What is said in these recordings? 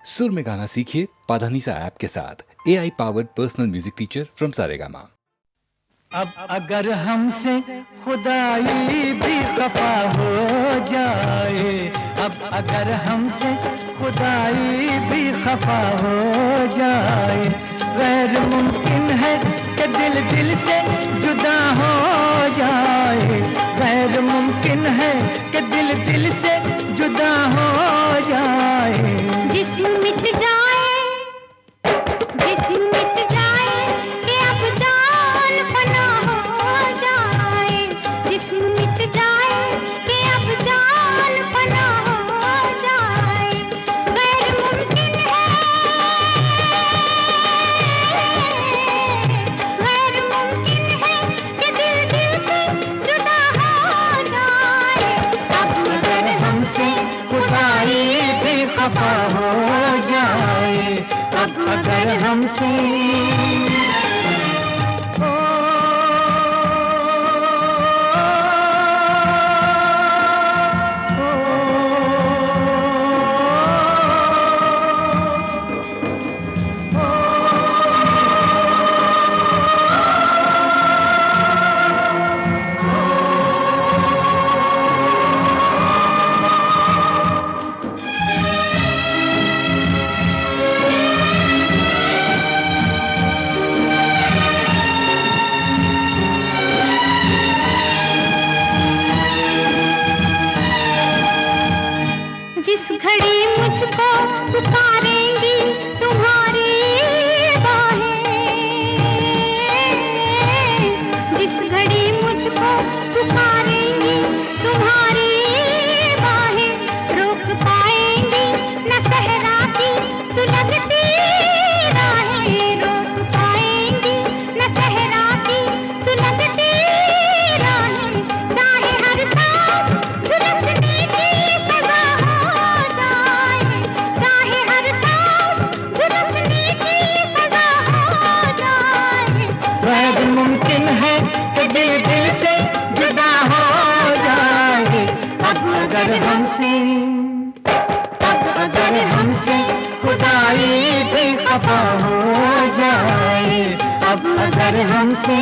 सुर में गाना सीखिए पाधानीसा ऐप के साथ। AI powered personal music teacher from Saregama. अब अगर हमसे खुदाई भी खफा हो जाए, अब अगर हमसे खुदाई भी खफा हो जाए, गैर मुमकिन है कि दिल दिल से जुदा हो जाए, गैर मुमकिन है कि दिल दिल से जुदा हो जाए। जिस्म मिट जाए, जिस्म मिट जाए कि अब जान फना हो जाए, जिस्म मिट जाए कि अब जान फना हो जाए, गैर मुमकिन है, गैर मुमकिन है कि दिल दिल से जुदा हो जाए। अब अगर हमसे खुदाई भी खफा हो जाए, अब अगर हमसे जिस घड़ी मुझको पुकारेंगी तुम्हारी बाहें, जिस घड़ी मुझको पुकारेंगी तुम्हारी बाहें, रोक पाएंगी न सहरा की सुलगती राहें, रोक पाएंगी न सहरा की सुलगती राहें, चाहे हर सांस झुलसने की सजा हो जाए, चाहे हर सांस झुलसने की सजा हो जाए। गैर मुमकिन है कि दिल दिल से जुदा हो जाए, अब अगर हमसे, अब अगर हमसे खुदाई भी खफा हो जाए, अब अगर हमसे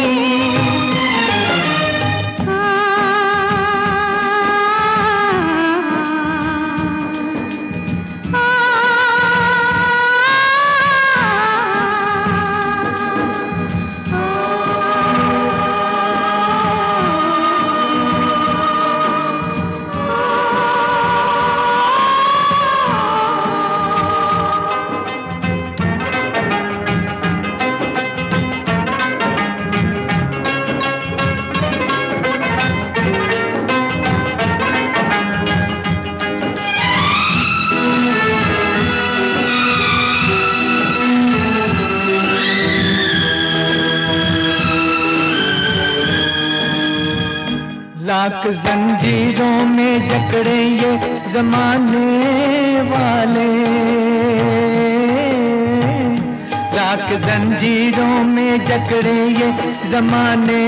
लाख जंजीरों में जकड़े ये जमाने वाले, लाख जंजीरों में जकड़े ये जमाने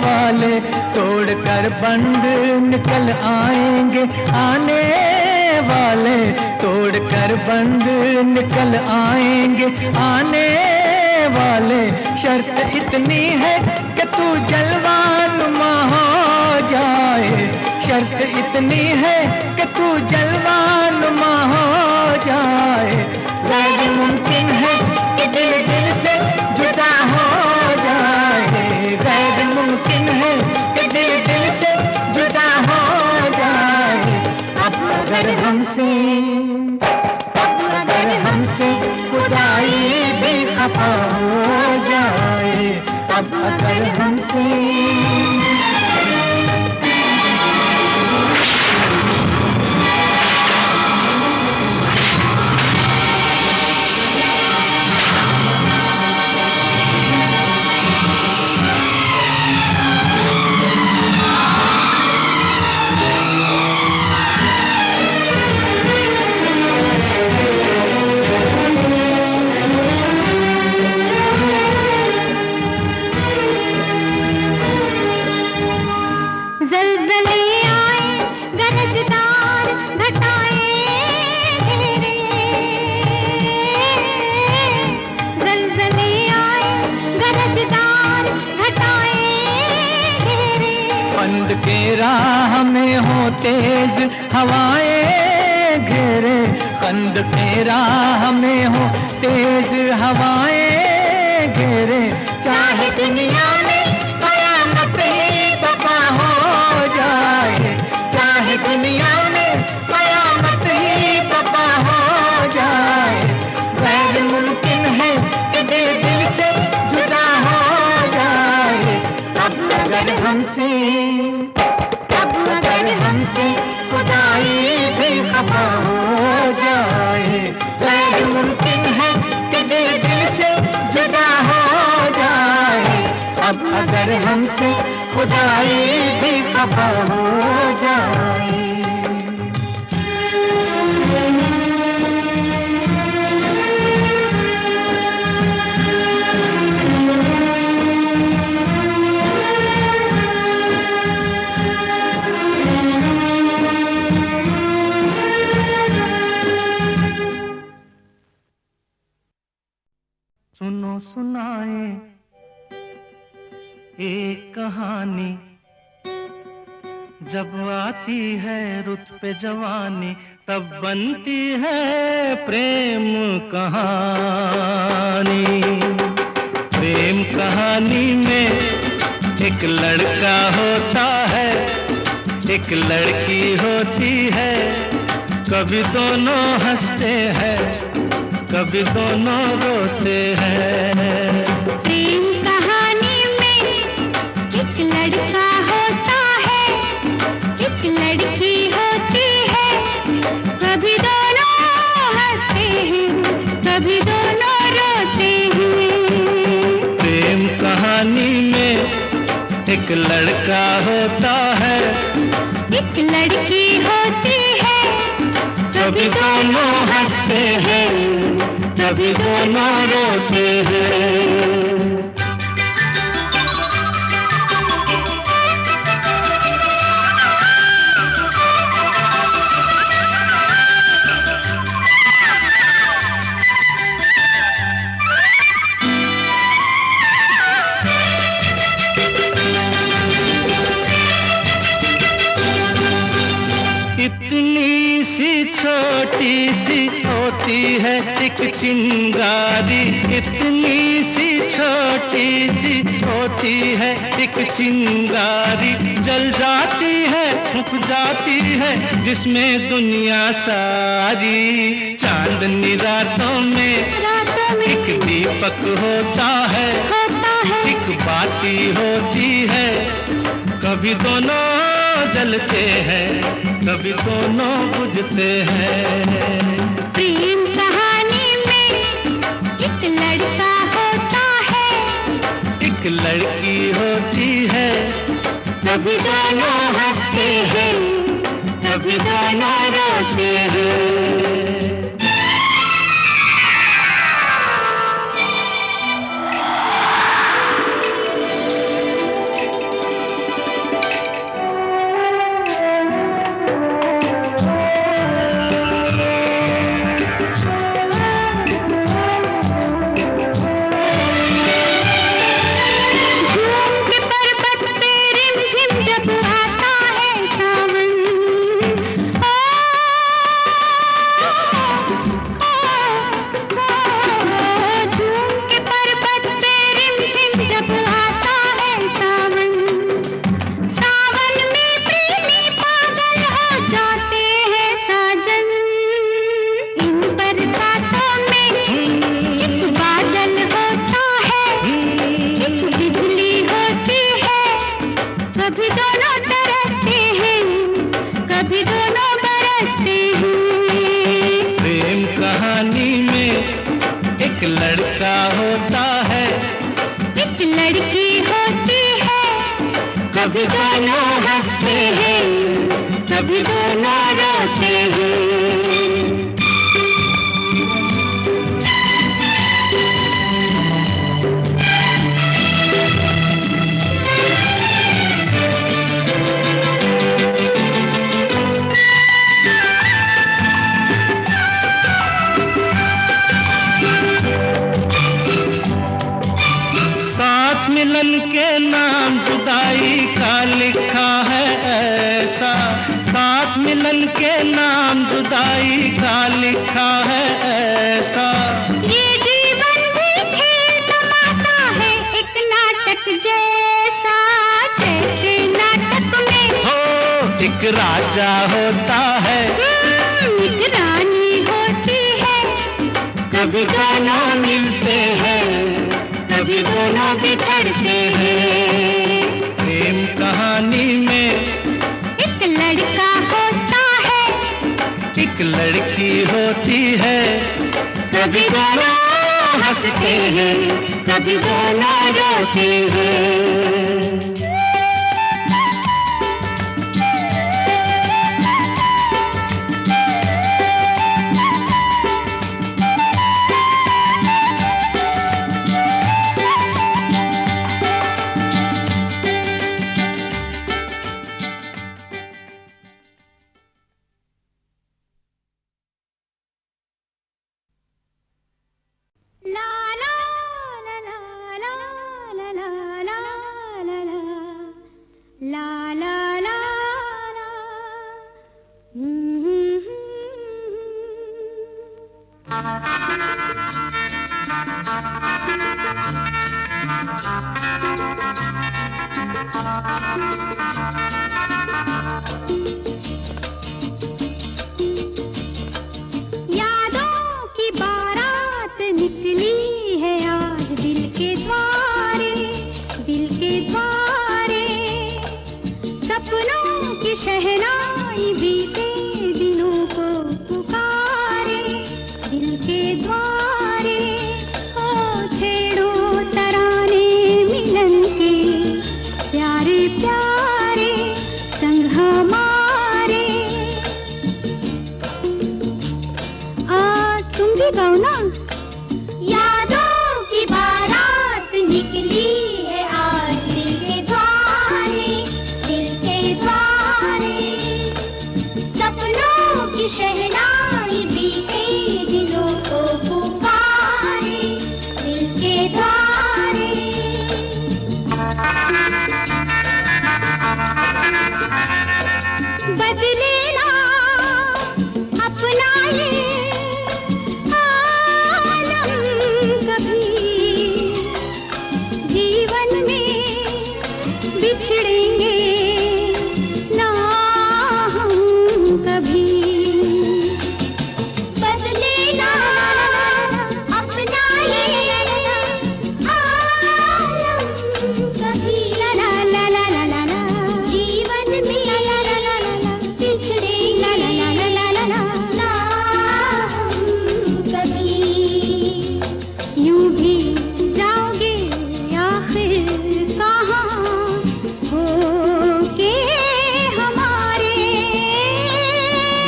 वाले, तोड़कर बंद निकल आएंगे आने वाले, तोड़कर बंद निकल आएंगे आने वाले। शर्त इतनी है कि तू जलवानुमा हो जाए, शर्त इतनी है कि तू जलवानुमा हो जाए, गैर मुमकिन है कि दिल दिल से जुदा हो जाए, गैर मुमकिन है कि दिल दिल से जुदा हो जाए। अब अगर हमसे, अब अगर हमसे खुदाई भी खफा हो जाए, अब अगर हमसे राह में हो तेज हवाएं घेरे, खंदके राह में हो तेज हवाएं घेरे, चाहे दुनिया में कयामत ही बपा हो जाए, चाहे दुनिया में कयामत ही बपा हो जाए, गैर मुमकिन है कि दिल से जुदा हो जाए। अब अगर हमसे खुदाई भी खफा हो जाए, गैर मुमकिन है कि दिल से जुदा हो जाए। अब अगर हमसे खुदाई भी खफा हो जाए। सुनो सुनाए एक कहानी, जब आती है रुत पे जवानी, तब बनती है प्रेम कहानी। प्रेम कहानी में एक लड़का होता है, एक लड़की होती है, कभी दोनों हंसते हैं, कभी दोनों रोते हैं। प्रेम कहानी में एक लड़का होता है, एक लड़की होती है, कभी दोनों हंसते हैं, कभी दोनों रोते हैं। प्रेम कहानी में एक लड़का होता है, एक लड़की होती है, कभी दोनों हंसते हैं, कभी दोनों रोते हैं। इतनी सी छोटी सी होती है एक चिंगारी, इतनी सी छोटी सी होती है एक चिंगारी, जल जाती है फूक जाती है जिसमें दुनिया सारी। चांदनी रातों में एक दीपक होता है, एक बाती होती है, कभी दोनों जलते हैं, कभी दोनों बुझते हैं। प्रेम कहानी में एक लड़का होता है, एक लड़की होती है, कभी दोनों हंसते हैं, कभी दोनों रोते हैं। लड़का होता है, एक लड़की होती है, कभी दोनों हंसते हैं, कभी दोनों रोते हैं। मिलन के नाम जुदाई का लिखा है एक राजा होता है, एक रानी होती है। कभी दोनों मिलते हैं, कभी दोनों बिछड़ते हैं। प्रेम कहानी में एक लड़का होता है, एक लड़की होती है। कभी दोनों हंसते हैं, कभी दोनों रोते हैं। ला ला ला ला ला ला ला ला ला ला ला ला ला। यादों की बारात निकली है आज दिल के द्वारे, दिल के द्वारे। सपनों की शहनाई बीते दिनों को पुकारे, दिल के द्वारे। ओ छेड़ो तराने मिलन के, प्यारे प्यारे संग हमारे। तुम भी गाओ ना। यादों की बारात निकली है आज दिल के द्वारे, दिल के द्वारे। सपनों की शहनाई बीते दिलों को पुकारे, दिल के द्वारे। बदले ना अपना ये आलम कभी, जीवन में बिछड़ेंगे ना हम कभी। बदले ना अपना ये आलम कभी, ला ला ला ला ला ला ला। जीवन में ला ला ला ला ला बिछड़ेंगे ला ला ला ला ला ला ला ना हम कभी। यूं भी जाओगे आखिर कहाँ होके हमारे।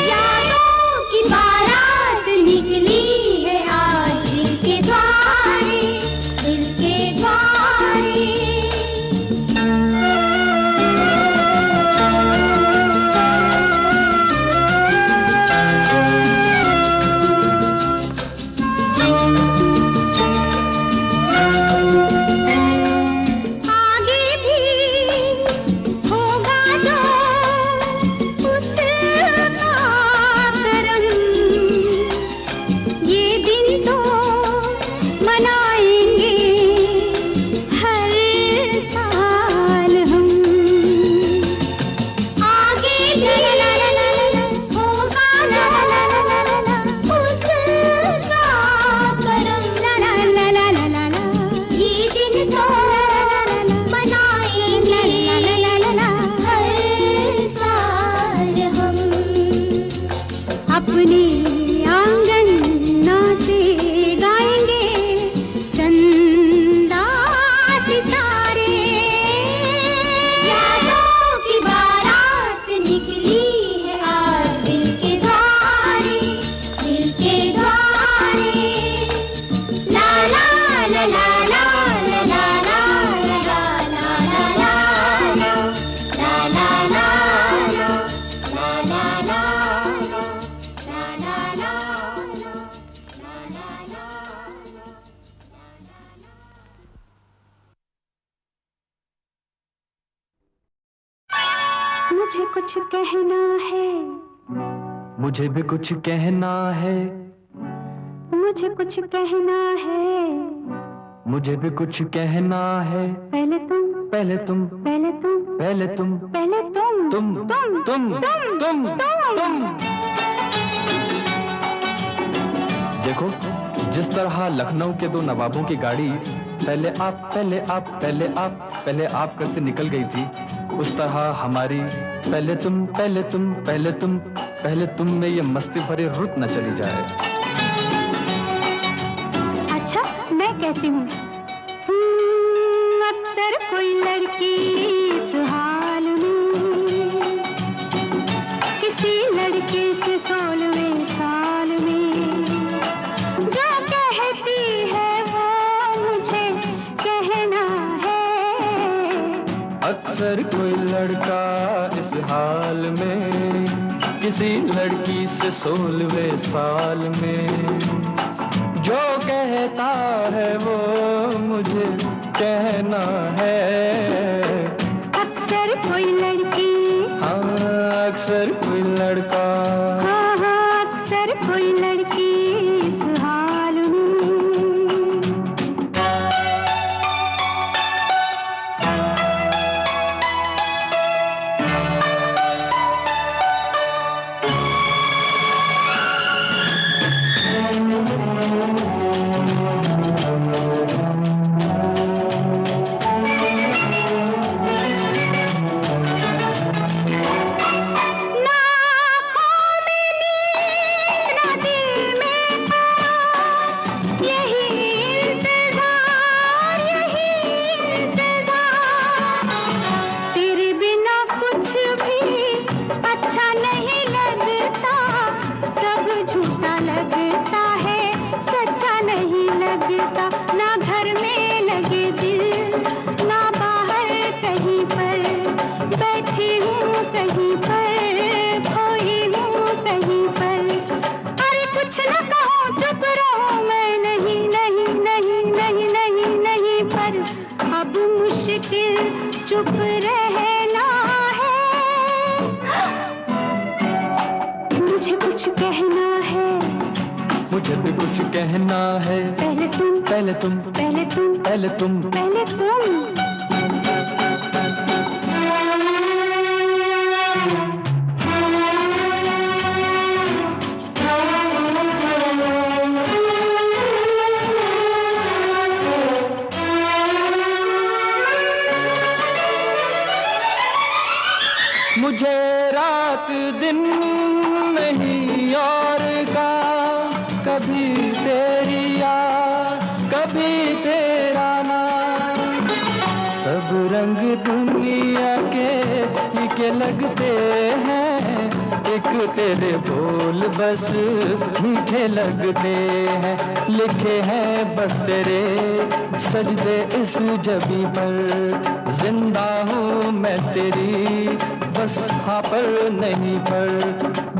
यादों की बारात निकली है आज दिल के द्वारे, दिल के द्वारे। आगे भी होगा जो उसका करम, ये दिन तो मनाएंगे हर साल हम। आगे भी होगा ला ला ला ला ला ला उसका करम, ला ला ला ला ला ला ला। ये दिन तो मनाएंगे ला ला ला ला ला हर साल हम। अपने आंगन नाचे गाएंगे चंदा सितारे। यादों की बारात निकली है आज दिल के द्वारे, दिल के द्वारे। ला ला ला ला ला ला ला ला ला ला ला ला ला ला ला ला ला ला मुझे कुछ कहना है, मुझे भी कुछ कहना है, मुझे कुछ कहना है। मुझे भी कुछ कहना है। पहले तुम, पहले तुम, पहले तुम, पहले तुम, पहले तुम। देखो, जिस तरह लखनऊ के दो नवाबों की गाड़ी पहले आप पहले आप पहले आप पहले आप करते निकल गई थी, उस तरह हमारी पहले तुम पहले तुम पहले तुम पहले तुम में ये मस्ती भरी रुत न चली जाए। अच्छा, मैं कहती हूँ, अक्सर कोई लड़की इस हाल में किसी लड़के से 16वें साल में जो कहती है वो मुझे कहना है। अक्सर कोई लड़का इस हाल में किसी लड़की से 16वें साल में जो कहता है वो मुझे कहना है। अक्सर कोई लड़की, हाँ अक्सर कोई लड़का, हाँ हाँ अक्सर कोई लड़की इस हाल में। चुप रहना है, मुझे कुछ कहना है, मुझे भी कुछ कहना है। पहले तुम पहले तुम पहले तुम पहले तुम पहले तुम। मुझे रात दिन नहीं और का, कभी तेरी याद कभी तेरा नाम, सब रंग दुनिया के लगते हैं, एक तेरे बोल बस मीठे लगते हैं, लिखे हैं बस तेरे सजदे इस जबी पर, जिंदा हूँ मैं तेरी बस हाँ पर नहीं पर।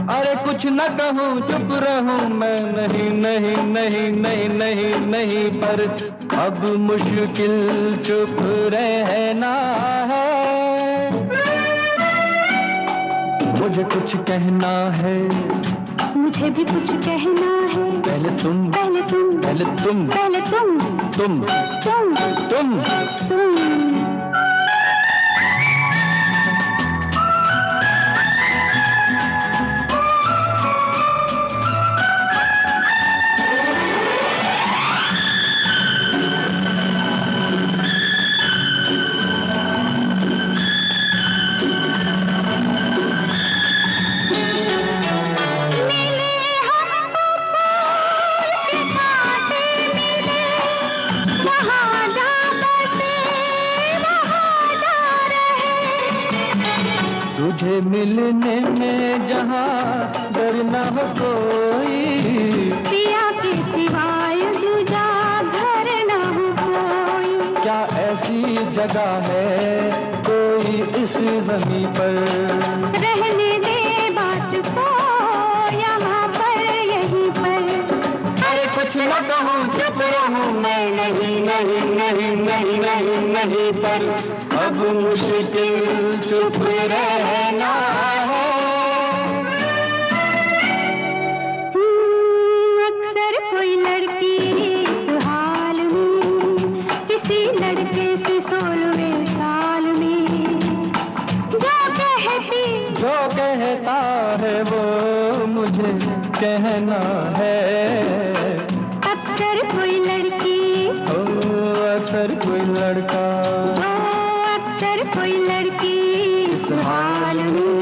अरे कुछ न कहूँ चुप रहूँ मैं, नहीं नहीं नहीं नहीं नहीं नहीं पर अब मुश्किल चुप रहना है। मुझे कुछ कहना है, मुझे भी कुछ कहना है। पहले तुम पहले तुम पहले तुम पहले तुम तुम तुम तुम तुम। तुझे मिलने में जहाँ डर न हो कोई, पिया के सिवाय दूजा घर न हो कोई। क्या ऐसी जगह है कोई इस ज़मीं पर, रहने दे बात को यहाँ पर यहीं पर। अरे कुछ न कहूँ चुप रहूँ मैं, नहीं नहीं नहीं नहीं नहीं नहीं पर अब मुश्किल चुप रहना है। अक्सर कोई लड़की इस हाल में किसी लड़के से 16वें साल में जो कहती कहना है। अक्सर कोई लड़की ओ अक्सर कोई लड़का, ओ अक्सर कोई लड़की इस हाल में।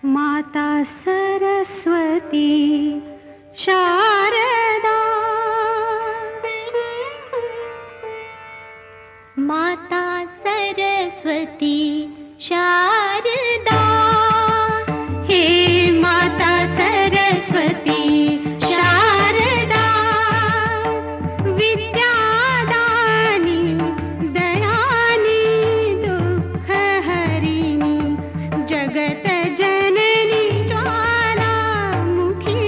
माता सरस्वती शारदा, माता सरस्वती शारदा, हे माता सरस्वती शारदा, विद्यादानी दयानी दुःखहरिणी जगत जननी ज्वालामुखी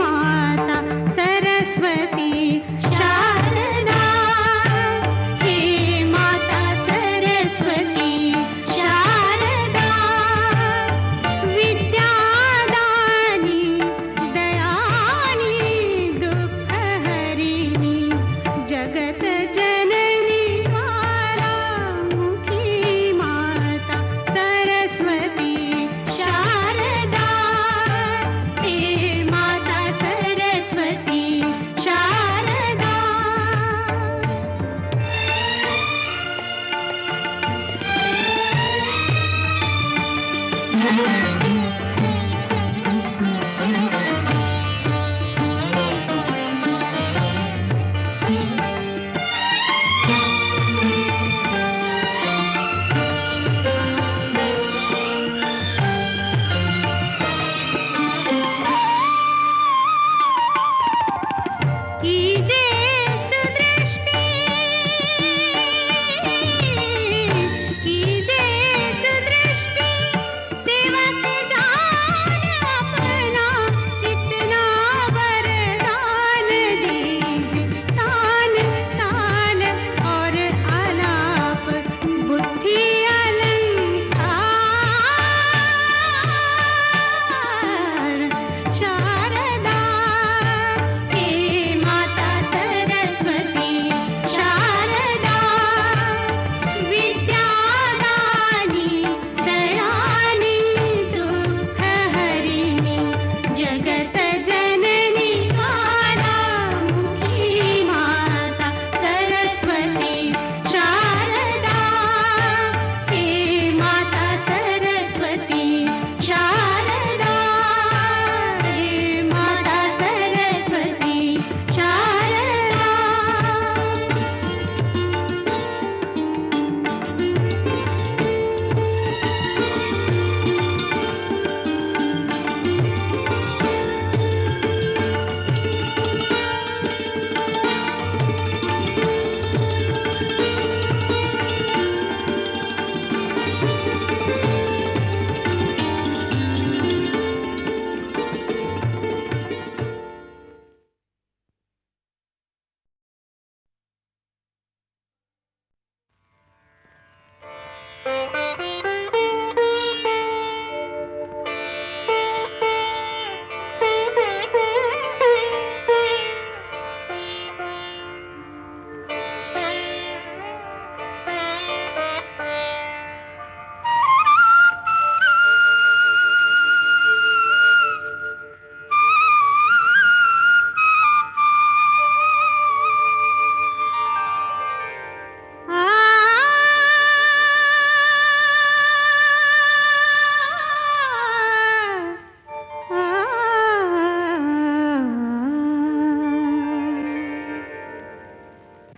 माता सरस्वती शारदा, हे माता सरस्वती शारदा।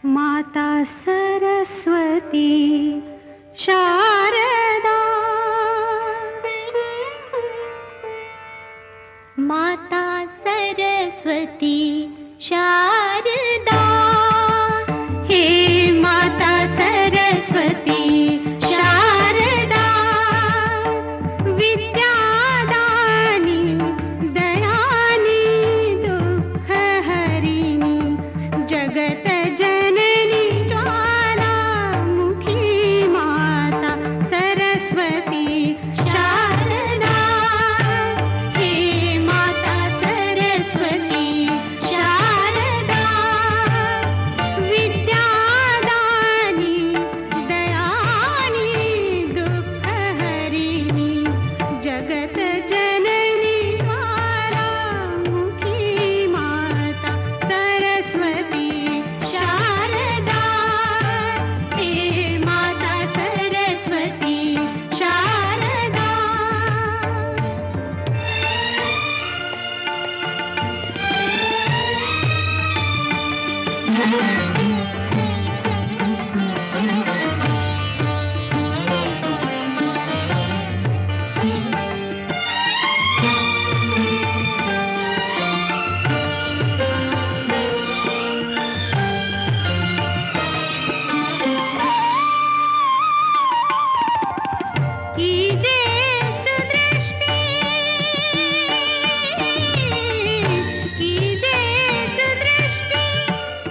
माता सरस्वती शारदा, माता सरस्वती शारदा, हे माता सरस्वती शारदा, विद्यादानी दयानी दुःखहरिणी, जगत जननी ज्वालामुखी माता सरस्वती शारदा, हे माता सरस्वती शारदा, विद्यादानी दयानी दुःखहरिणी, जगत जननी ज्वालामुखी माता सरस्वती शारदा, हे माता सरस्वती शारदा। कीजे सुदृष्टि, कीजे सुदृष्टि,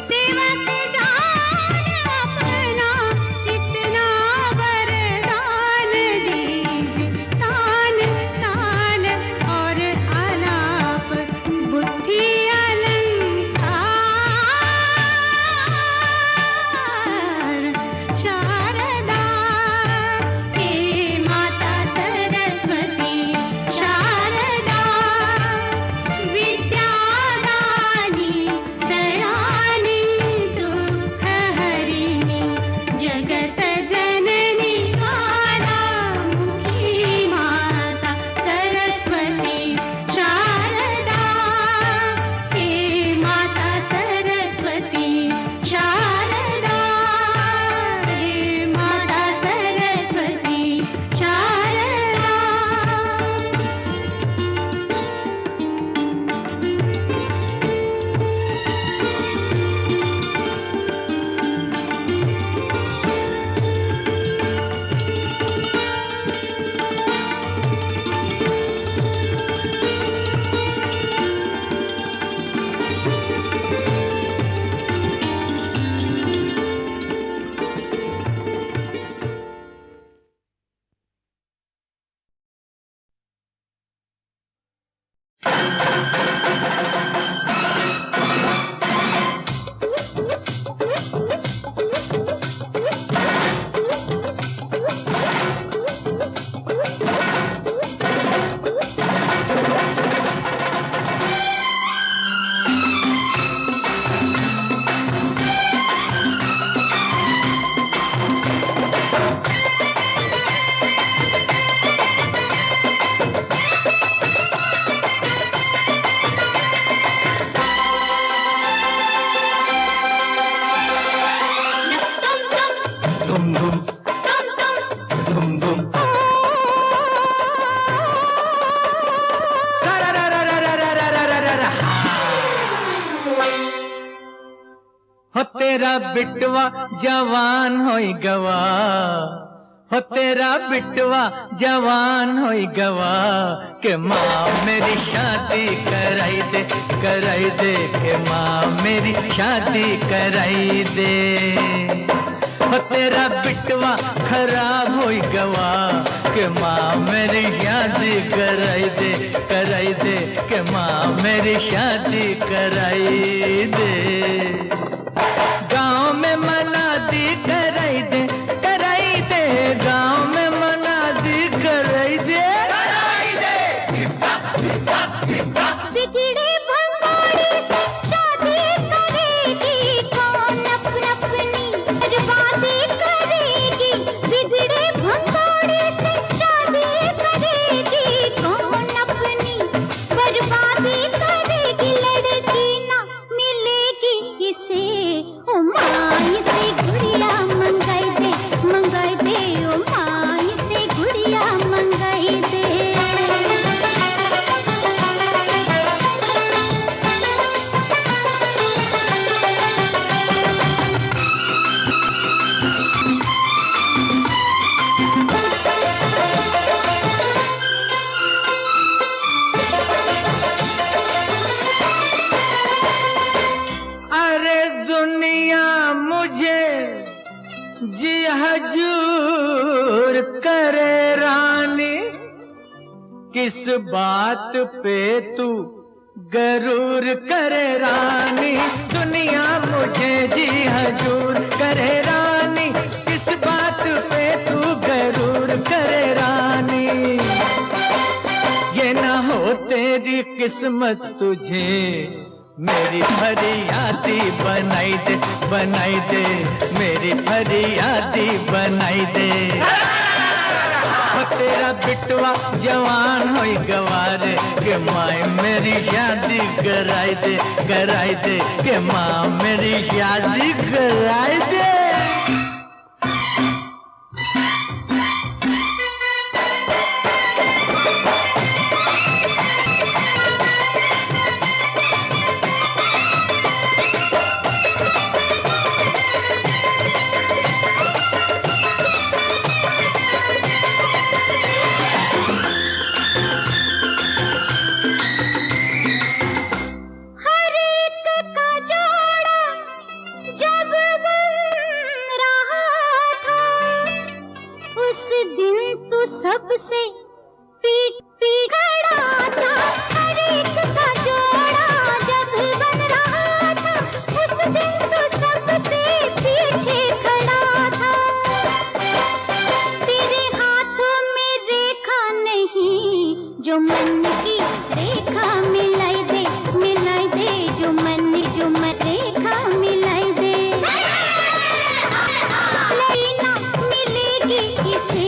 सेवक जान अपना, इतना वरदान दीजिए, तान ताल और आलाप, बुद्धि अलंकार, शारदा, हे माता सरस्वती शारदा, विद्यादानी दयानी दुःखहरिणी, जगत जननी ज्वालामुखी माता सरस्वती शारदा, हे माता सरस्वती शारदा, हे माता सरस्वती शारदा। हो तेरा बिटवा जवान होई गवा, हो तेरा बिटवा जवान होई गवा, के माँ मेरी शादी कराई दे, कराई दे, के माँ मेरी शादी कराई दे। हो तेरा बिटवा खराब होई गवा, के माँ मेरी शादी कराई दे, कराई दे, के माँ मेरी शादी कराई दे। गाँव में मना दी कराई दे, कराई दे, गाँव में मना दी कराई दे, कराई दे। बिगड़े भंगोड़े से शादी करेगी कौन, अपनी बर्बादी करेगी, बिगड़े भंगोड़े से शादी करेगी कौन, अपनी बर्बादी करेगी, लड़की ना मिलेगी इसे जी हजूर करे रानी, किस बात पे तू गरूर करे रानी। दुनिया मुझे जी हजूर करे रानी, किस बात पे तू गरूर करे रानी। ये ना हो तेरी किस्मत तुझे मेरी फरियादी बनाई दे, बनाई दे, मेरी फरियादी बनाई दे। ओ तेरा बिटवा जवान होई गवारे के माए मेरी शादी कराई दे, कराई दे, के माँ मेरी शादी कराई दे। सबसे पीठ खड़ा था। हर एक का जोड़ा जब बन रहा था, उस दिन तो सबसे पीछे खड़ा था। तेरे हाथों में रेखा नहीं, जो मन की रेखा मिलाई दे, मिलाई दे, जो मन रेखा मिलाई दे। लेना मिलेगी इसे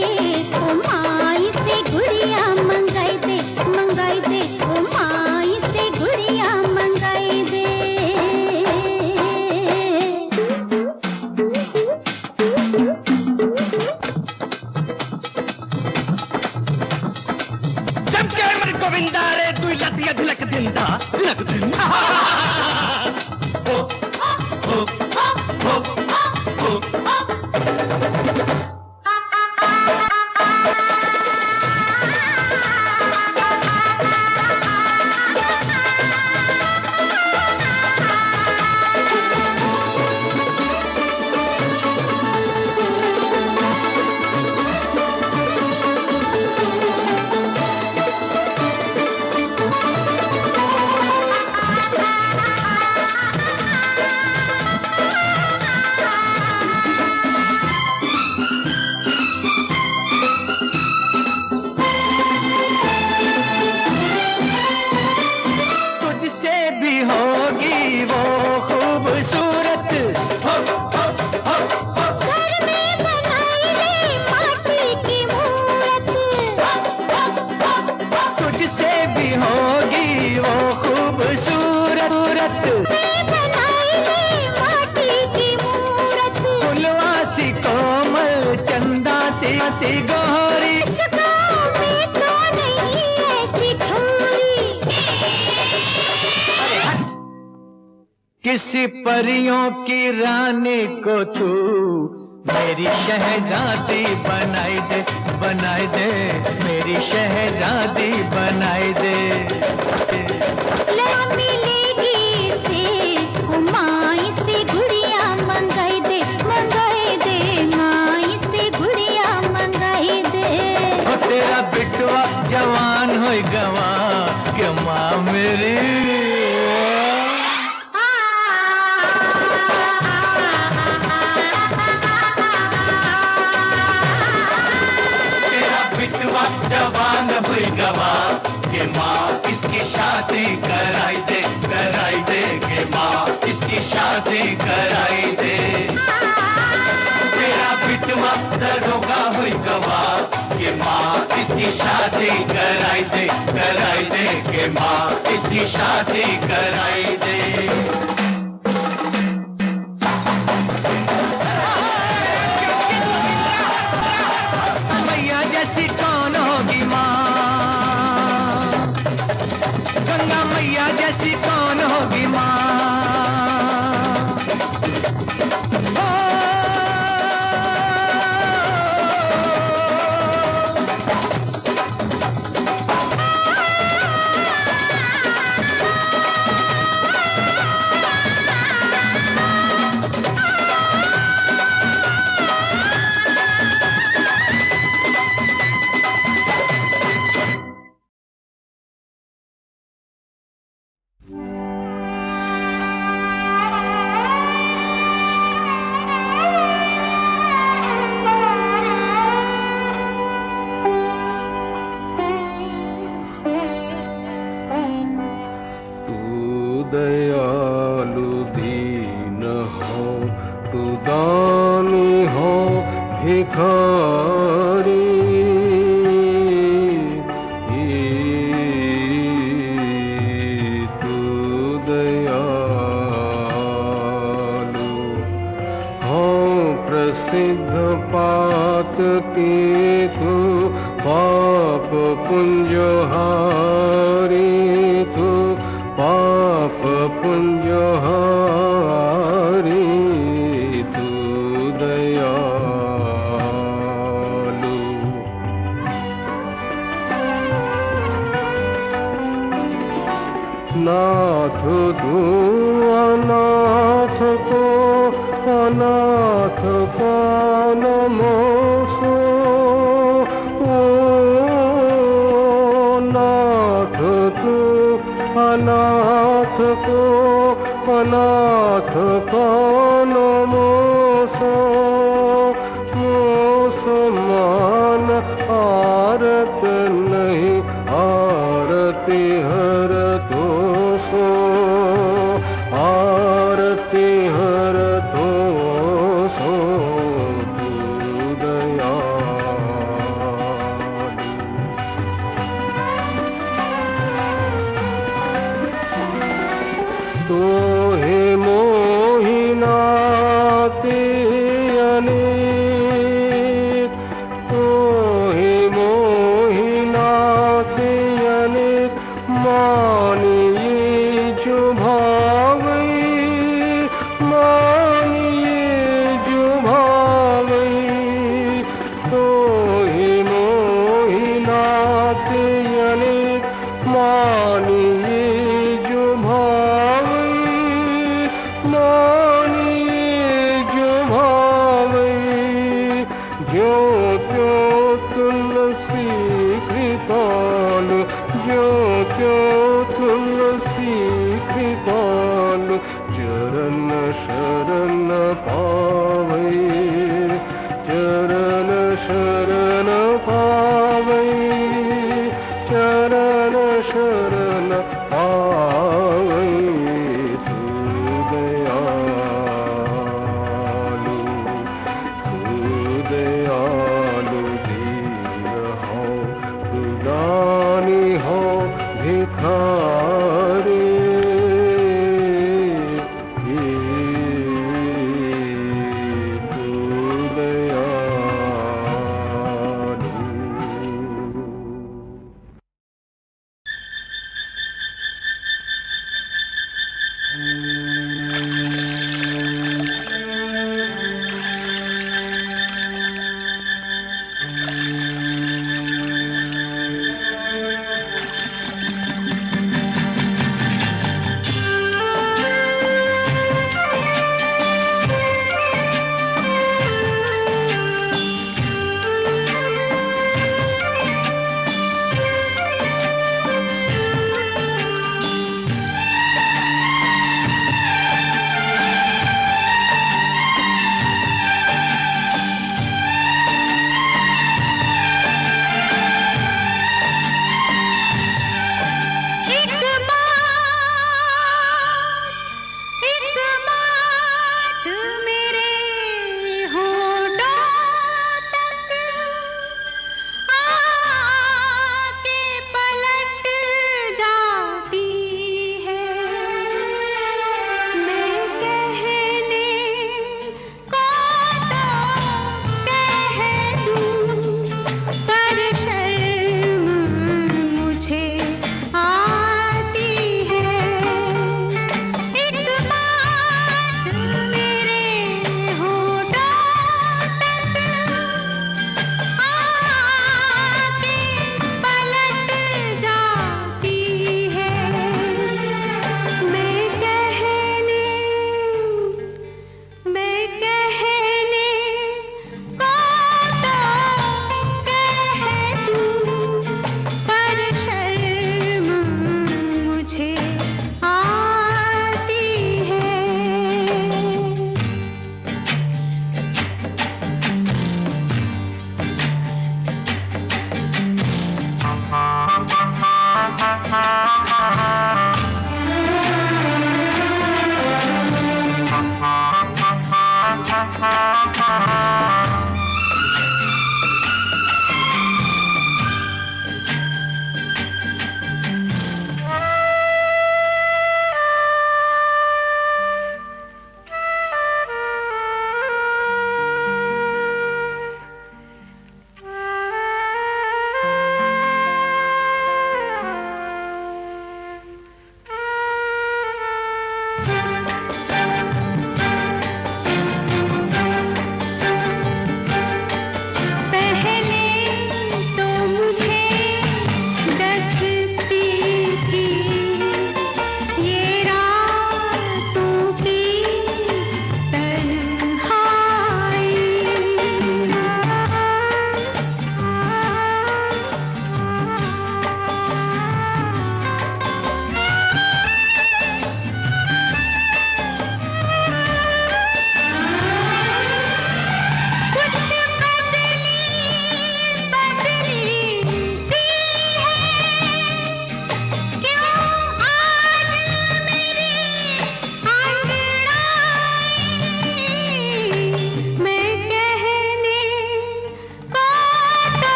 ओ माई से गुड़िया मंगाई दे, मंगाई दे, ओ माई से गुड़िया मंगाई दे। चमके मर गोविंदा रे तू लतिया धिलक दिंदा, धिलक दिंदा। ओ ओ ओ ओ ओ सी गोरी में तो नहीं ऐसी छोरी। किसी परियों की रानी को तू मेरी शहजादी बनाई दे, बनाई दे, मेरी शहजादी बनाई दे। मिलेगी से माई से गुड़िया मंगाई दे, मंगाई दे, माई से गुड़िया मंगाई दे। ओ तेरा बिटवा जवान होई गवा के माँ मेरी। जवान हुई गवा के माँ इसकी शादी कराई दे, कराई दे, के माँ इसकी शादी कराई दे। तेरा बिटवा दरोगा हुई गवा के माँ इसकी शादी कराई दे, कराई दे, के माँ इसकी शादी कराई दे। गंगा मैया जैसी कौन होगी माँ। तू दानी हो भिखारी, तू दयालु हो प्रसिद्ध पात की तू पाप पुंजहारी, तू पाप पुंजहारी, तू दयालु। नाथ तू अनाथ को अनाथ का नमोसो, नाथ तू अनाथ को अनाथ का नमोसो, मुसलमान आरत नहीं आरती हर तो सो, आरती हर तो सो, तू दयालु। तो हे मोहिनाते अनेक, तो हे मोहिनाते अनेक, मानिए जो भावई, मानिए जो भावई, तो हे मोहिनाते अनेक, मानिए जो भावई, मानिए जो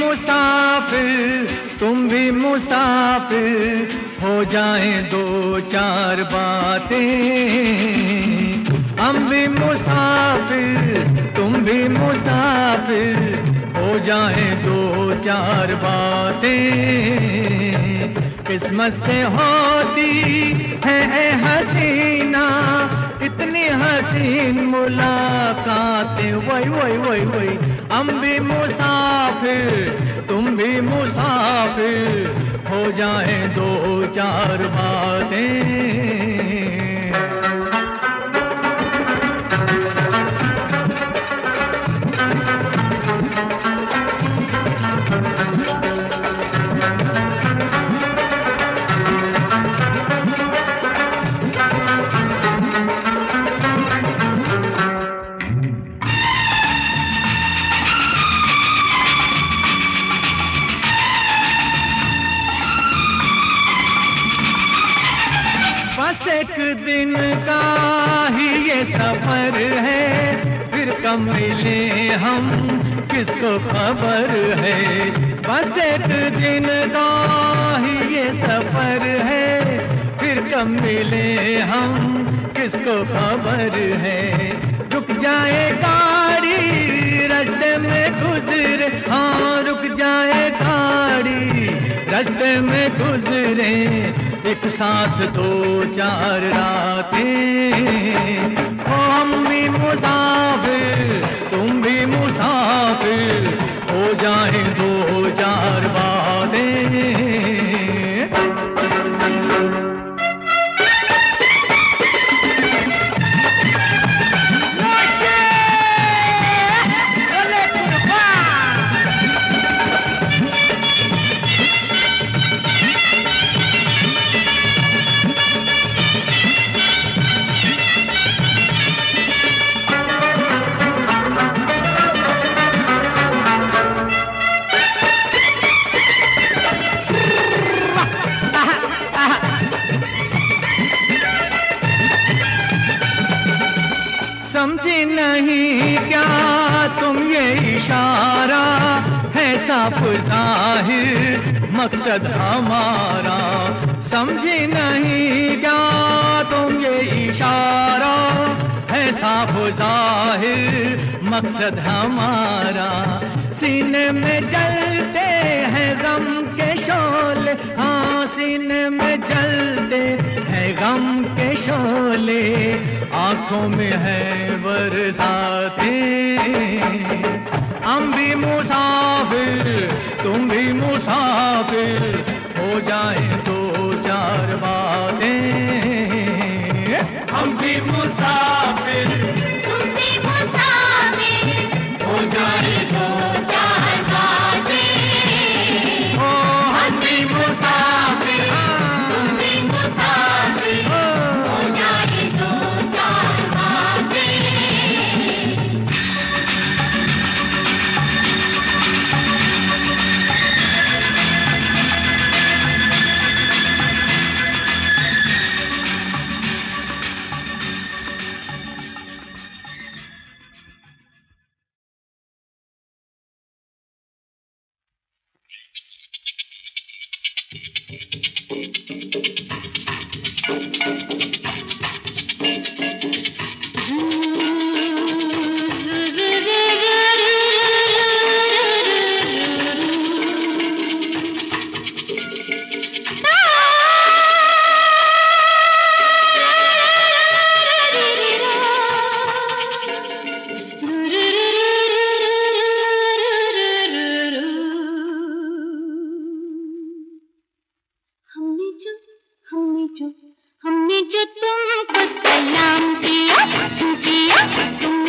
मुसाफिर तुम भी मुसाफिर हो जाएं दो चार बातें। हम भी मुसाफिर तुम भी मुसाफिर हो जाए दो चार बातें किस्मत से होती है ए हसीना इतनी हसीन मुलाकातें वही वही वही वही हम भी मुसाफिर तुम भी मुसाफिर हो जाए दो चार बातें एक दिन का ही ये सफर है फिर कब मिले हम किसको खबर है बस एक दिन का ही ये सफर है फिर कब मिले हम किसको खबर है रुक जाए गाड़ी रास्ते में गुजरे हाँ रुक जाए गाड़ी रास्ते में गुजरे एक साथ दो चार रातें ओ हम भी मुसाफिर तुम भी मुसाफिर हो जाए दो चार बातें समझी नहीं क्या तुम ये इशारा है साफ जाहिर मकसद हमारा समझी नहीं क्या तुम ये इशारा है साफ जाहिर मकसद हमारा सीने में जलते हैं गम के शोले हाँ सीने में जलते हैं गम के शोले आंखों में है बरसाते हम भी मुसाफिर तुम भी मुसाफिर हो जाए दो चार बातें हम भी मुसाफिर तुम भी मुसाफिर हो जाए दो चार बातें ओ हम भी मुसाफिर तुम भी मुसाफिर हो जाए दो चार बातें हमने जो तुमको सलाम किया तुम